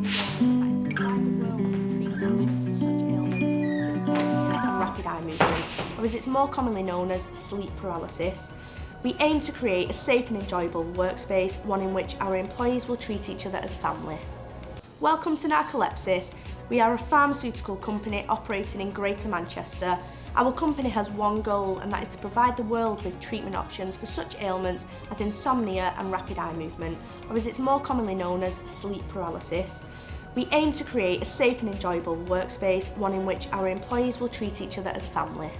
provide the world with treatment options for such ailments as insomnia and rapid eye movement, or as it's more commonly known as sleep paralysis. We aim to create a safe and enjoyable workspace, one in which our employees will treat each other as family. Welcome to Narcolepsis. We are a pharmaceutical company operating in Greater Manchester. Our company has one goal, and that is to provide the world with treatment options for such ailments as insomnia and rapid eye movement, or as it's more commonly known as sleep paralysis. We aim to create a safe and enjoyable workspace, one in which our employees will treat each other as family.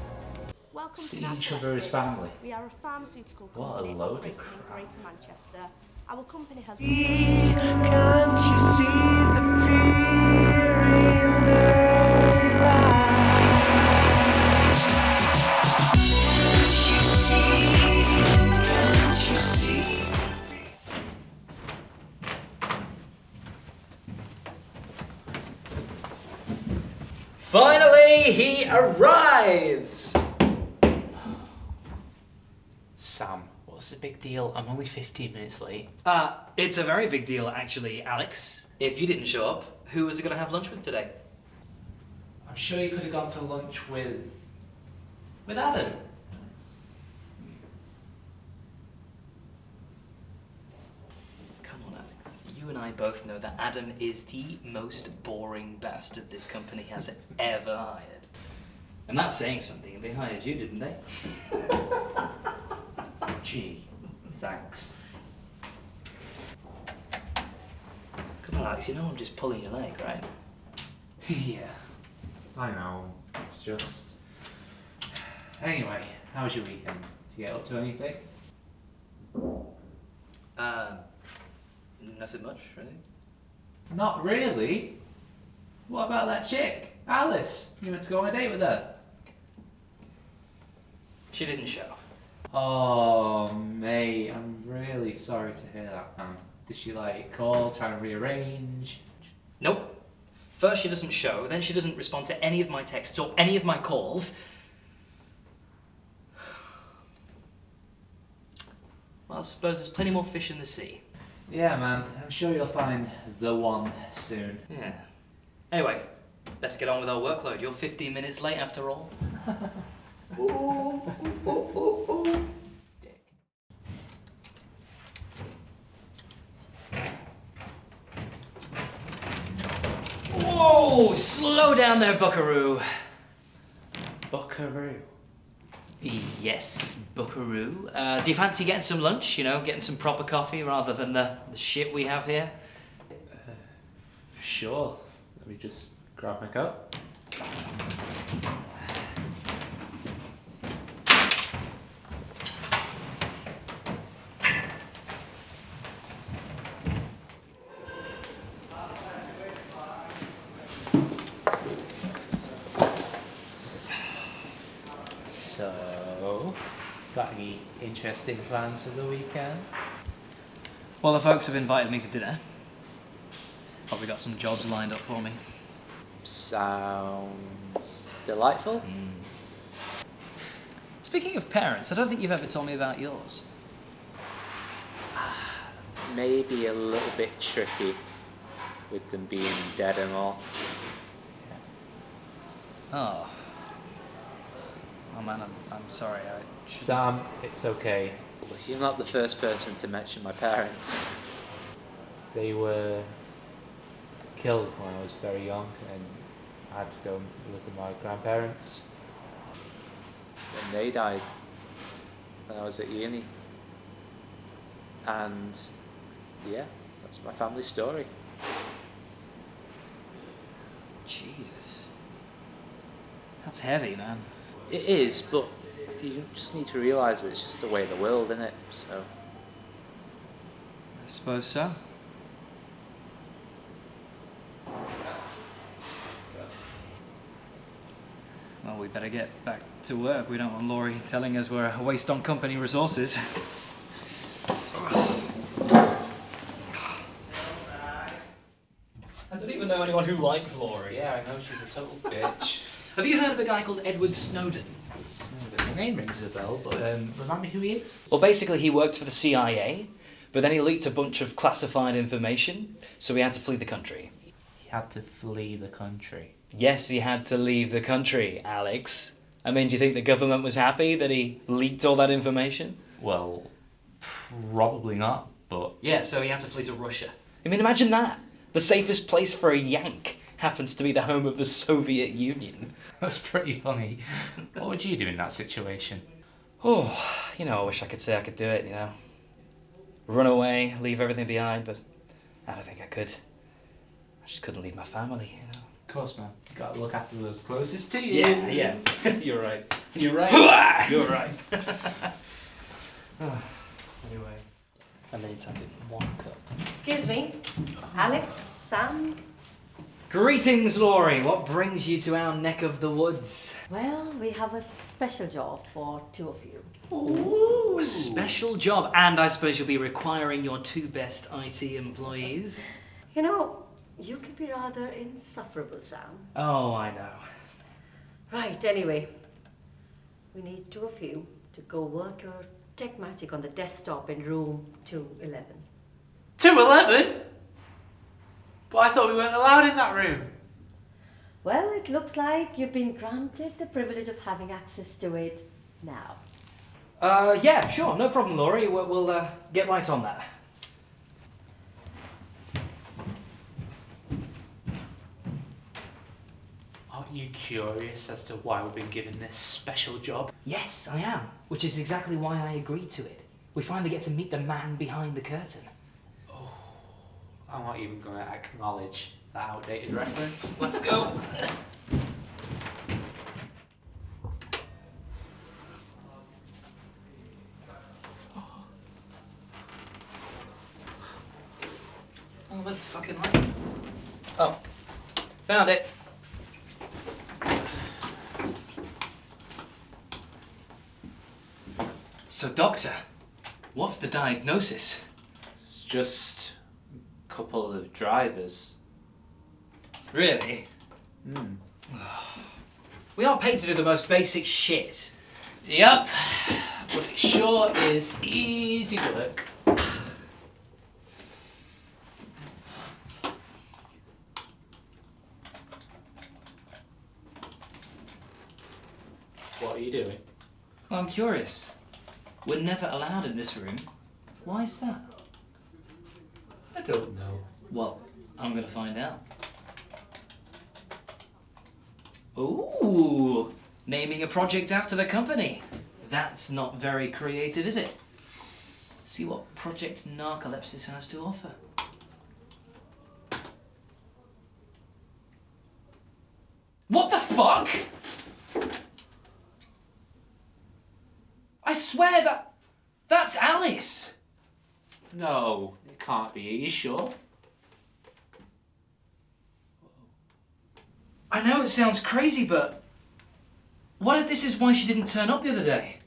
Welcome See to each other as family. We are a pharmaceutical What a company load of operating in crap. Greater Manchester. Our company has... Can't you see the fear in their eyes? Can't you see? Finally, he arrives! Sam, what's the big deal? I'm only 15 minutes late. It's a very big deal, actually, Alex. If you didn't show up, who was I going to have lunch with today? I'm sure you could have gone to lunch with Adam. Come on, Alex. You and I both know that Adam is the most boring bastard this company has ever hired. And that's saying something. They hired you, didn't they? Gee, thanks. Come on, Alex, you know I'm just pulling your leg, right? Yeah, I know. It's just... Anyway, how was your weekend? Did you get up to anything? Nothing much, really. Not really. What about that chick, Alice? You went to go on a date with her? She didn't show. Oh, mate, I'm really sorry to hear that, man. Did she call, try and rearrange? Nope. First she doesn't show, then she doesn't respond to any of my texts or any of my calls. Well, I suppose there's plenty more fish in the sea. Yeah, man, I'm sure you'll find the one soon. Yeah. Anyway, let's get on with our workload. You're 15 minutes late after all. Dick. Whoa! Slow down there, buckaroo. Buckaroo. Yes, buckaroo. Do you fancy getting some lunch? You know, getting some proper coffee rather than the shit we have here? Sure. Let me just grab my cup. So, got any interesting plans for the weekend? Well, the folks have invited me for dinner. Probably got some jobs lined up for me. Sounds delightful. Speaking of parents, I don't think you've ever told me about yours. Maybe a little bit tricky with them being dead and all. Oh. Oh man, I'm sorry. Sam, it's okay. You're not the first person to mention my parents. They were killed when I was very young, and I had to go live with my grandparents. And they died when I was at uni. And yeah, that's my family story. Jesus. That's heavy, man. It is, but you just need to realise that it's just the way of the world, isn't it? So. I suppose so. Well, we better get back to work. We don't want Laurie telling us we're a waste on company resources. I don't even know anyone who likes Laurie. Yeah, I know she's a total bitch. Have you heard of a guy called Edward Snowden? The name rings a bell, but remind me who he is? Well, basically, he worked for the CIA, but then he leaked a bunch of classified information, so he had to flee the country. He had to flee the country. Yes, he had to leave the country, Alex. I mean, do you think the government was happy that he leaked all that information? Well, probably not, but... Yeah, so he had to flee to Russia. I mean, imagine that. The safest place for a Yank happens to be the home of the Soviet Union. That's pretty funny. What would you do in that situation? Oh, I wish I could say I could do it, Run away, leave everything behind, but I don't think I could. I just couldn't leave my family, Of course, man. You gotta look after those closest to you. Yeah. You're right. You're right. You're right. Anyway. And then you tap it in one cup. Excuse me, Alex, Sam. Greetings, Laurie. What brings you to our neck of the woods? Well, we have a special job for two of you. Ooh, a special job. And I suppose you'll be requiring your two best IT employees. You can be rather insufferable, Sam. Oh, I know. Right, anyway. We need two of you to go work your tech magic on the desktop in room 211. 211? But I thought we weren't allowed in that room. Well, it looks like you've been granted the privilege of having access to it now. Yeah, sure. No problem, Laurie. We'll get right on that. Aren't you curious as to why we've been given this special job? Yes, I am. Which is exactly why I agreed to it. We finally get to meet the man behind the curtain. I'm not even going to acknowledge that outdated reference. Let's go. Oh, where's the fucking light? Oh, found it. So, doctor, what's the diagnosis? It's just a couple of drivers. Really? We are paid to do the most basic shit. Yep, but it sure is easy work. What are you doing? Well, I'm curious. We're never allowed in this room. Why is that? I don't know. Well, I'm gonna find out. Ooh, naming a project after the company. That's not very creative, is it? Let's see what Project Narcolepsis has to offer. What the fuck? I swear that's Alice. No, it can't be. Are you sure? I know it sounds crazy, but what if this is why she didn't turn up the other day?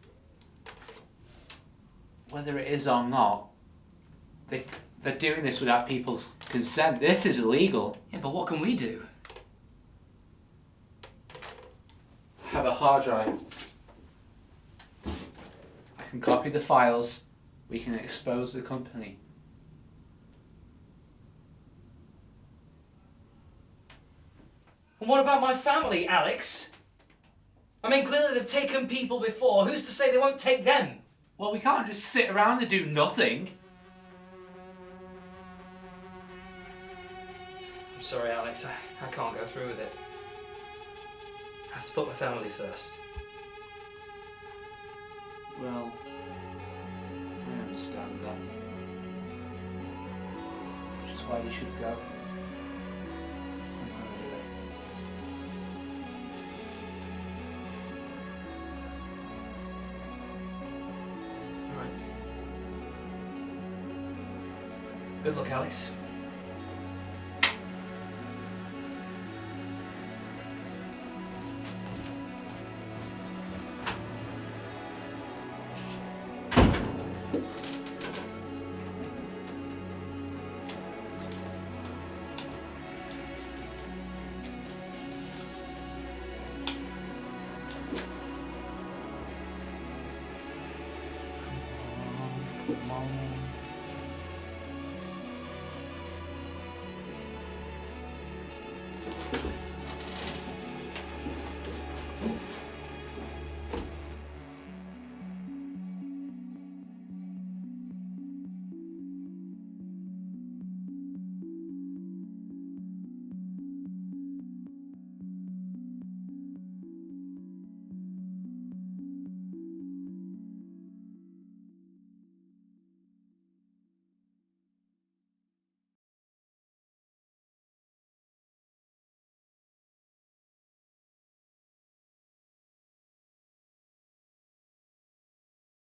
Whether it is or not, they're doing this without people's consent. This is illegal. Yeah, but what can we do? I have a hard drive. I can copy the files. We can expose the company. And what about my family, Alex? I mean, clearly they've taken people before. Who's to say they won't take them? Well, we can't just sit around and do nothing. I'm sorry, Alex. I can't go through with it. I have to put my family first. Well, I understand that. Which is why you should go. All right. Good luck, Alex.